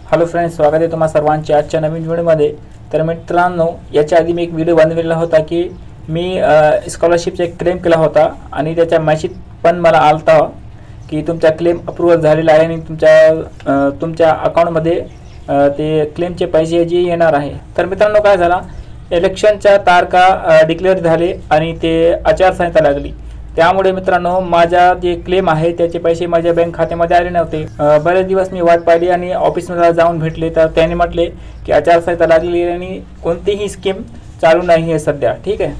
Hello friends, स्वागत आहे तुम्हा सर्वांचे आजच्या नवीन व्हिडिओमध्ये। तर मित्रांनो, याच्या आधी मी एक व्हिडिओ बनवलेला होता की मी स्कॉलरशिपचा एक क्लेम केला होता आणि त्याचा मेसेज पण मला आलता की तुमचा क्लेम अप्रूव्हल झालेला आहे आणि तुमच्या अकाउंटमध्ये ते क्लेमचे पैसे जे येणार आहे। तर मित्रांनो, काय झाला, इलेक्शनच्या तारखा डिक्लेअर झाले आणि ते आचारसंहिता लागली, त्यामुळे मित्रांनो माझा जे क्लेम आहे त्याचे पैसे माझ्या बँक खात्यामध्ये आले नव्हते। बरेच दिवस मी वाट पाहिली आणि ऑफिसमध्ये जाऊन भेटले तर त्यांनी म्हटले की आचारसंहिता लागली आणि कोणतीही स्कीम चालू नाही आहे सध्या। ठीक आहे,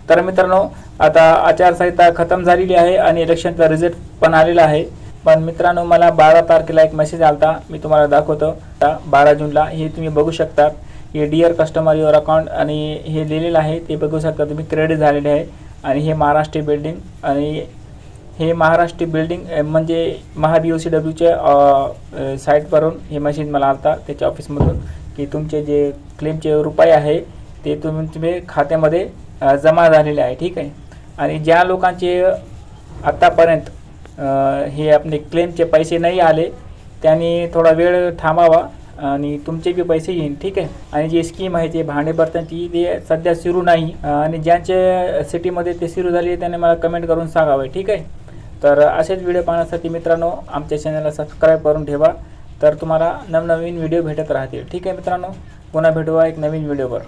तर मित्रांनो आता आचारसंहिता खतम झालेली आहे आणि इलेक्शनचा रिझल्ट पण आलेला आहे। पण मित्रांनो, मला 12 तारखेला एक मेसेज आलता, मी तुम्हाला दाखवतो। 12 जूनला हे तुम्ही बघू शकता, हे डिअर कस्टमर युअर अकाउंट आणि हे लिहिलेलं आहे, ते बघू शकता तुम्ही, क्रेडिट झालेले आहे। आणि हे महाराष्ट्र बिल्डिंग आणि हे महाराष्ट्र बिल्डिंग म्हणजे महाBOCWच्या साईटवरून हे मेसेज मला आलता त्याच्या ऑफिसमधून की तुमचे जे क्लेमचे रुपये आहे ते तुमच्या खात्यामध्ये जमा झालेले आहे। ठीक आहे, आणि ज्या लोकांचे आत्तापर्यंत हे आपले क्लेमचे पैसे नाही आले त्यांनी थोडा वेळ थांबावा आणि तुमचे भी पैसे येईल। ठीक आहे, आणि जी स्कीम आहे ते भांडे बर्तनची ते सध्या सुरू नाही आणि ज्यांच्या सिटीमध्ये ते सुरू झाली त्यांनी मला कमेंट करून सांगावे। ठीक आहे, तर असेच व्हिडिओ पाहण्यासाठी मित्रांनो आमच्या चॅनलला सबस्क्राईब करून ठेवा, तर तुम्हाला नवनवीन व्हिडिओ भेटत राहतील। ठीक आहे मित्रांनो, पुन्हा भेटूया एक नवीन व्हिडिओवर।